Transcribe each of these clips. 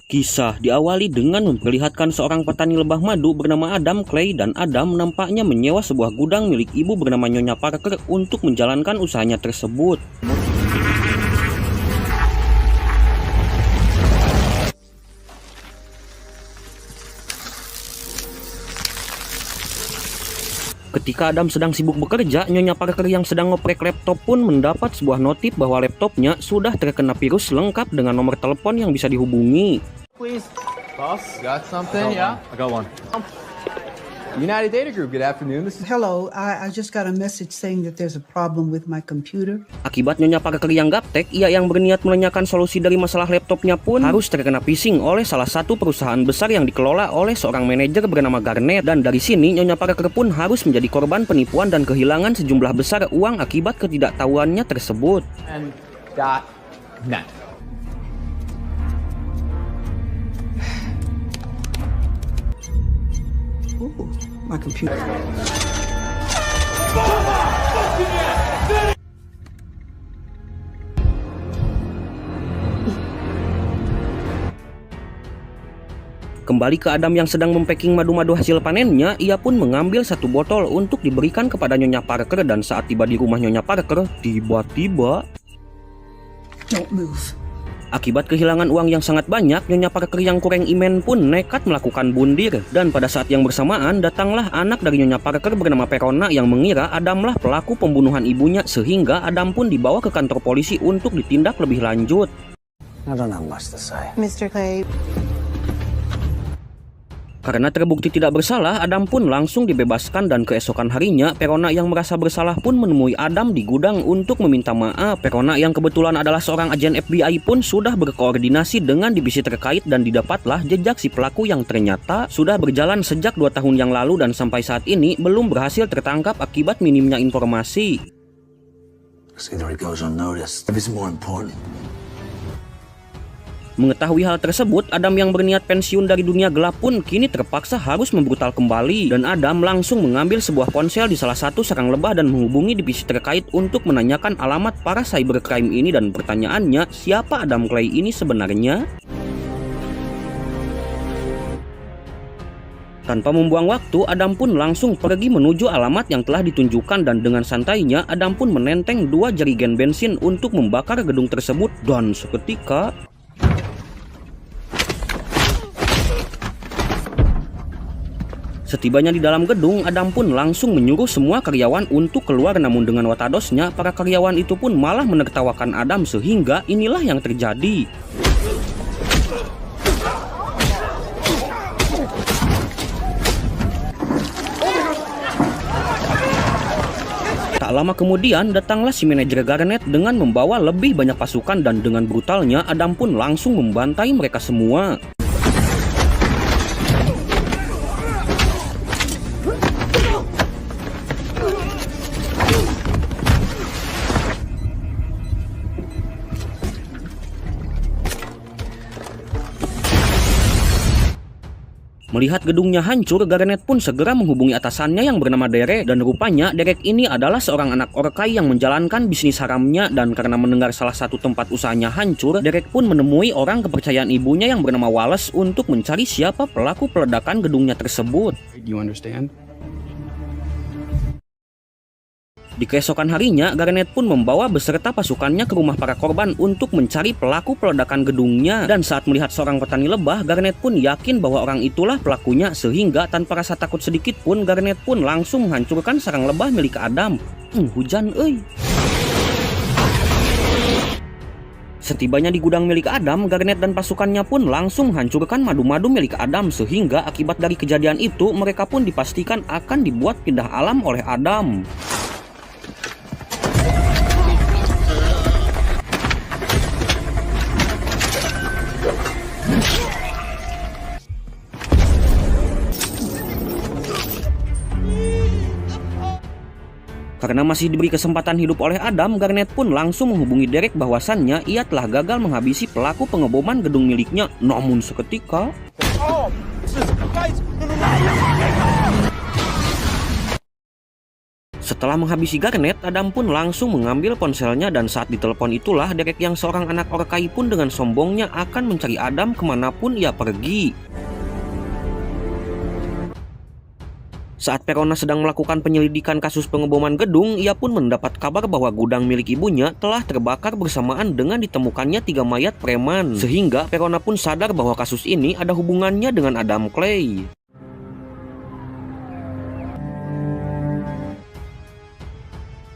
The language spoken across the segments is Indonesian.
Kisah diawali dengan memperlihatkan seorang petani lebah madu bernama Adam Clay, dan Adam nampaknya menyewa sebuah gudang milik ibu bernama Nyonya Parker untuk menjalankan usahanya tersebut. Ketika Adam sedang sibuk bekerja, Nyonya Parker yang sedang ngoprek laptop pun mendapat sebuah notif bahwa laptopnya sudah terkena virus lengkap dengan nomor telepon yang bisa dihubungi. Please, boss, got something? Yeah, I got one. United Data Group, good afternoon. This is Hello, I just got a message saying that there's a problem with my computer. Akibat Nyonya Parker yang gaptek, ia yang berniat menanyakan solusi dari masalah laptopnya pun harus terkena phishing oleh salah satu perusahaan besar yang dikelola oleh seorang manajer bernama Garnet. Dan dari sini Nyonya Parker pun harus menjadi korban penipuan dan kehilangan sejumlah besar uang akibat ketidaktahuannya tersebut. .net. Ooh, my computer. Kembali ke Adam yang sedang mempacking madu-madu hasil panennya, ia pun mengambil satu botol untuk diberikan kepada Nyonya Parker. Dan saat tiba di rumah Nyonya Parker, tiba-tiba Don't move. akibat kehilangan uang yang sangat banyak, Nyonya Parker yang kurang iman pun nekat melakukan bundir. Dan pada saat yang bersamaan, datanglah anak dari Nyonya Parker bernama Perona yang mengira Adamlah pelaku pembunuhan ibunya, sehingga Adam pun dibawa ke kantor polisi untuk ditindak lebih lanjut. I don't have much to say. Mr. Clay. Karena terbukti tidak bersalah, Adam pun langsung dibebaskan. Dan keesokan harinya, Perona yang merasa bersalah pun menemui Adam di gudang untuk meminta maaf. Perona yang kebetulan adalah seorang agen FBI pun sudah berkoordinasi dengan divisi terkait, dan didapatlah jejak si pelaku yang ternyata sudah berjalan sejak 2 tahun yang lalu dan sampai saat ini belum berhasil tertangkap akibat minimnya informasi. Either it goes unnoticed. If it's more important. Mengetahui hal tersebut, Adam yang berniat pensiun dari dunia gelap pun kini terpaksa harus membrutal kembali. Dan Adam langsung mengambil sebuah ponsel di salah satu sarang lebah dan menghubungi divisi terkait untuk menanyakan alamat para cybercrime ini. Dan pertanyaannya, siapa Adam Clay ini sebenarnya? Tanpa membuang waktu, Adam pun langsung pergi menuju alamat yang telah ditunjukkan. Dan dengan santainya, Adam pun menenteng 2 jerigen bensin untuk membakar gedung tersebut. Dan seketika setibanya di dalam gedung, Adam pun langsung menyuruh semua karyawan untuk keluar. Namun dengan watadosnya, para karyawan itu pun malah menertawakan Adam, sehingga inilah yang terjadi. Tak lama kemudian, datanglah si manajer Garnet dengan membawa lebih banyak pasukan, dan dengan brutalnya Adam pun langsung membantai mereka semua. Melihat gedungnya hancur, Garnet pun segera menghubungi atasannya yang bernama Derek. Dan rupanya Derek ini adalah seorang anak orkai yang menjalankan bisnis haramnya. Dan karena mendengar salah satu tempat usahanya hancur, Derek pun menemui orang kepercayaan ibunya yang bernama Wallace untuk mencari siapa pelaku peledakan gedungnya tersebut. Do you understand? Di keesokan harinya, Garnet pun membawa beserta pasukannya ke rumah para korban untuk mencari pelaku peledakan gedungnya. Dan saat melihat seorang petani lebah, Garnet pun yakin bahwa orang itulah pelakunya, sehingga tanpa rasa takut sedikit pun Garnet pun langsung menghancurkan sarang lebah milik Adam. Hujan euy. Setibanya di gudang milik Adam, Garnet dan pasukannya pun langsung menghancurkan madu-madu milik Adam, sehingga akibat dari kejadian itu mereka pun dipastikan akan dibuat pindah alam oleh Adam. Karena masih diberi kesempatan hidup oleh Adam, Garnet pun langsung menghubungi Derek bahwasannya ia telah gagal menghabisi pelaku pengeboman gedung miliknya. Namun seketika Setelah menghabisi Garnet, Adam pun langsung mengambil ponselnya dan saat ditelepon itulah Derek yang seorang anak Orkai pun dengan sombongnya akan mencari Adam kemanapun ia pergi. Saat Verona sedang melakukan penyelidikan kasus pengeboman gedung, ia pun mendapat kabar bahwa gudang milik ibunya telah terbakar bersamaan dengan ditemukannya 3 mayat preman. Sehingga Verona pun sadar bahwa kasus ini ada hubungannya dengan Adam Clay.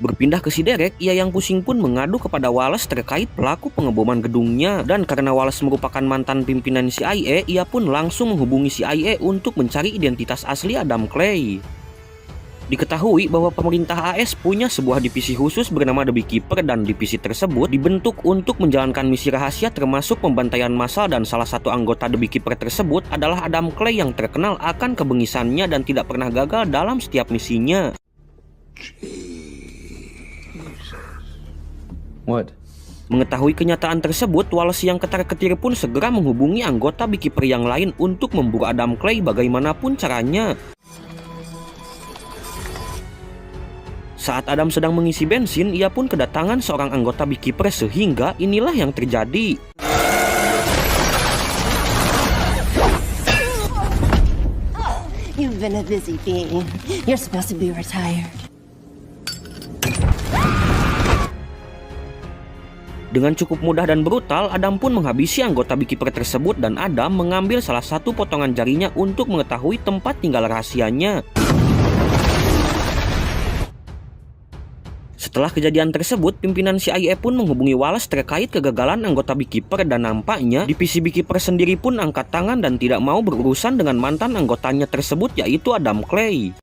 Berpindah ke si Derek, ia yang pusing pun mengadu kepada Wallace terkait pelaku pengeboman gedungnya. Dan karena Wallace merupakan mantan pimpinan CIA, ia pun langsung menghubungi CIA untuk mencari identitas asli Adam Clay. Diketahui bahwa pemerintah AS punya sebuah divisi khusus bernama The Beekeeper dan divisi tersebut dibentuk untuk menjalankan misi rahasia termasuk pembantaian massal dan salah satu anggota The Beekeeper tersebut adalah Adam Clay yang terkenal akan kebengisannya dan tidak pernah gagal dalam setiap misinya. What? Mengetahui kenyataan tersebut, Wallace yang ketar-ketir pun segera menghubungi anggota Beekeeper yang lain untuk memburu Adam Clay bagaimanapun caranya. Saat Adam sedang mengisi bensin, ia pun kedatangan seorang anggota Beekeeper sehingga inilah yang terjadi. You've been a busy bee. You're supposed to be retired. Dengan cukup mudah dan brutal, Adam pun menghabisi anggota Beekeeper tersebut dan Adam mengambil salah satu potongan jarinya untuk mengetahui tempat tinggal rahasianya. Setelah kejadian tersebut, pimpinan CIA pun menghubungi Wallace terkait kegagalan anggota Beekeeper dan nampaknya divisi Beekeeper sendiri pun angkat tangan dan tidak mau berurusan dengan mantan anggotanya tersebut yaitu Adam Clay.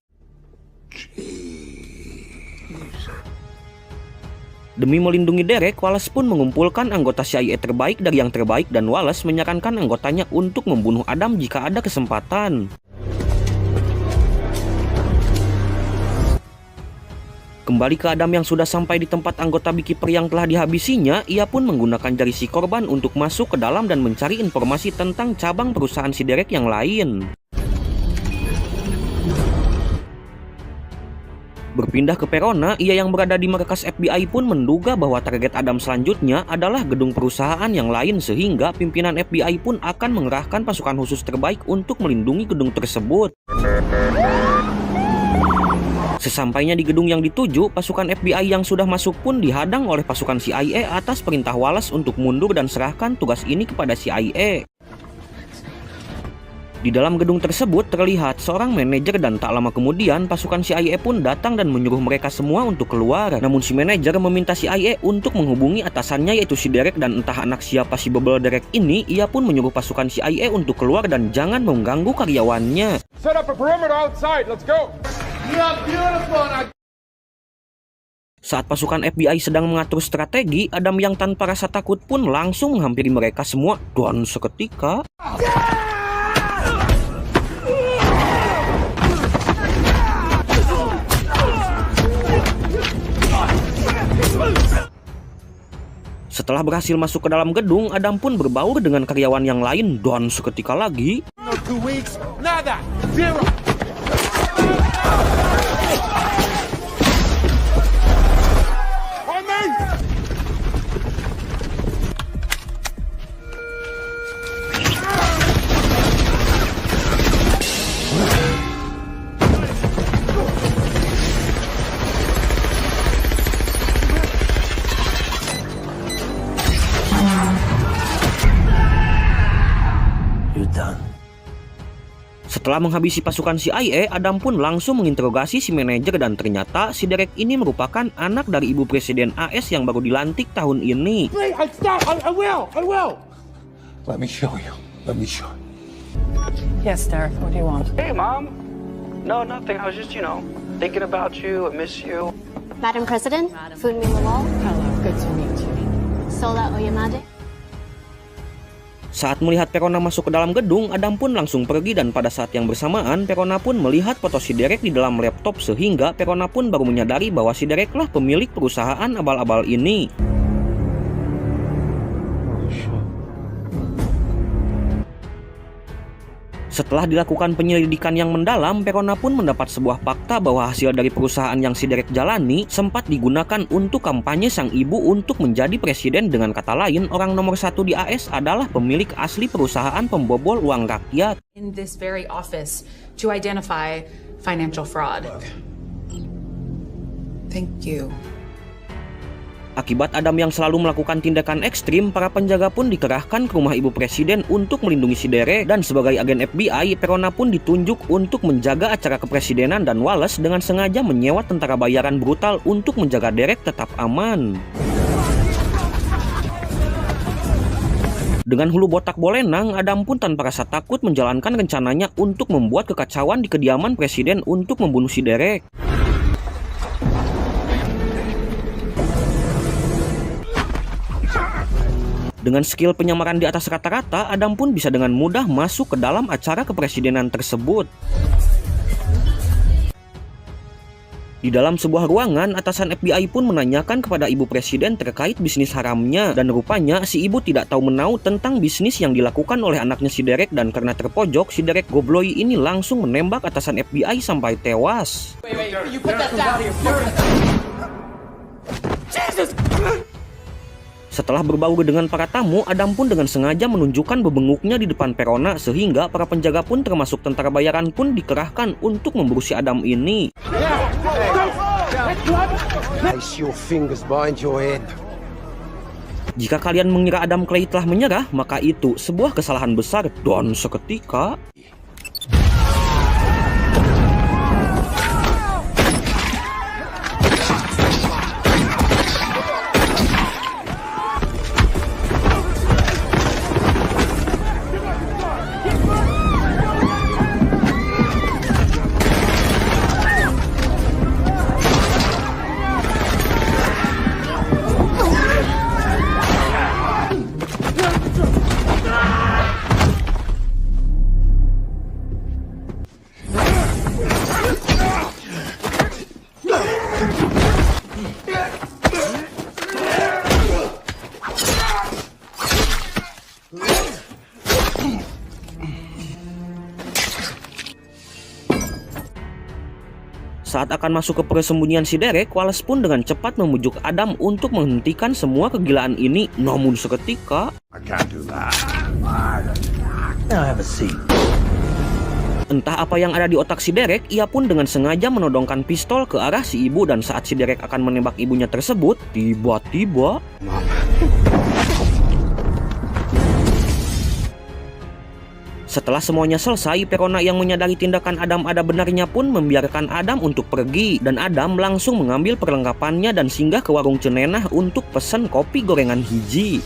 Demi melindungi Derek, Wallace pun mengumpulkan anggota CIA terbaik dari yang terbaik dan Wallace menyarankan anggotanya untuk membunuh Adam jika ada kesempatan. Kembali ke Adam yang sudah sampai di tempat anggota Beekeeper yang telah dihabisinya, ia pun menggunakan jari si korban untuk masuk ke dalam dan mencari informasi tentang cabang perusahaan si Derek yang lain. Berpindah ke Verona, ia yang berada di markas FBI pun menduga bahwa target Adam selanjutnya adalah gedung perusahaan yang lain sehingga pimpinan FBI pun akan mengerahkan pasukan khusus terbaik untuk melindungi gedung tersebut. Sesampainya di gedung yang dituju, pasukan FBI yang sudah masuk pun dihadang oleh pasukan CIA atas perintah Wallace untuk mundur dan serahkan tugas ini kepada CIA. Di dalam gedung tersebut terlihat seorang manajer dan tak lama kemudian pasukan CIA pun datang dan menyuruh mereka semua untuk keluar. Namun si manajer meminta CIA untuk menghubungi atasannya yaitu si Derek dan entah anak siapa si bebel Derek ini, ia pun menyuruh pasukan CIA untuk keluar dan jangan mengganggu karyawannya. Set up a perimeter outside. Let's go. Yeah, beautiful. Saat pasukan FBI sedang mengatur strategi, Adam yang tanpa rasa takut pun langsung menghampiri mereka semua dan seketika setelah berhasil masuk ke dalam gedung, Adam pun berbaur dengan karyawan yang lain dan seketika lagi 2 weeks. Nada. Zero. Setelah menghabisi pasukan CIA, Adam pun langsung menginterogasi si manajer dan ternyata si Derek ini merupakan anak dari ibu presiden AS yang baru dilantik tahun ini. Wait, stop. I will. Let me show you. Yes, Derek, what do you want? Hey, Mom. No, nothing. I was just, thinking about you. I miss you. Madam President, Funmi Lawal, Hello, good to meet you. Sola Oyamade. Saat melihat Verona masuk ke dalam gedung, Adam pun langsung pergi dan pada saat yang bersamaan Verona pun melihat foto si Derek di dalam laptop sehingga Verona pun baru menyadari bahwa si Derek lah pemilik perusahaan abal-abal ini. Setelah dilakukan penyelidikan yang mendalam, Perona pun mendapat sebuah fakta bahwa hasil dari perusahaan yang si Derek jalani sempat digunakan untuk kampanye sang ibu untuk menjadi presiden. Dengan kata lain, orang nomor 1 di AS adalah pemilik asli perusahaan pembobol uang rakyat. In this very office to identify financial fraud. Thank you. Akibat Adam yang selalu melakukan tindakan ekstrim, para penjaga pun dikerahkan ke rumah ibu presiden untuk melindungi si Derek, dan sebagai agen FBI, Perona pun ditunjuk untuk menjaga acara kepresidenan, dan Wallace dengan sengaja menyewa tentara bayaran brutal untuk menjaga Derek tetap aman. Dengan hulu botak bolenang, Adam pun tanpa rasa takut menjalankan rencananya untuk membuat kekacauan di kediaman presiden untuk membunuh si Derek. Dengan skill penyamaran di atas rata-rata, Adam pun bisa dengan mudah masuk ke dalam acara kepresidenan tersebut. Di dalam sebuah ruangan, atasan FBI pun menanyakan kepada ibu presiden terkait bisnis haramnya, dan rupanya si ibu tidak tahu menau tentang bisnis yang dilakukan oleh anaknya si Derek, dan karena terpojok, si Derek Gobloi ini langsung menembak atasan FBI sampai tewas. Setelah berbaur dengan para tamu, Adam pun dengan sengaja menunjukkan bebenguknya di depan Perona, sehingga para penjaga pun termasuk tentara bayaran pun dikerahkan untuk memburu si Adam ini. Jika kalian mengira Adam Clay telah menyerah, maka itu sebuah kesalahan besar, dan seketika saat akan masuk ke persembunyian si Derek, Wallace pun dengan cepat memujuk Adam untuk menghentikan semua kegilaan ini. Namun seketika, entah apa yang ada di otak si Derek, ia pun dengan sengaja menodongkan pistol ke arah si ibu, dan saat si Derek akan menembak ibunya tersebut, tiba-tiba setelah semuanya selesai, Perona yang menyadari tindakan Adam ada benarnya pun membiarkan Adam untuk pergi, dan Adam langsung mengambil perlengkapannya dan singgah ke warung cenenah untuk pesan kopi gorengan hiji.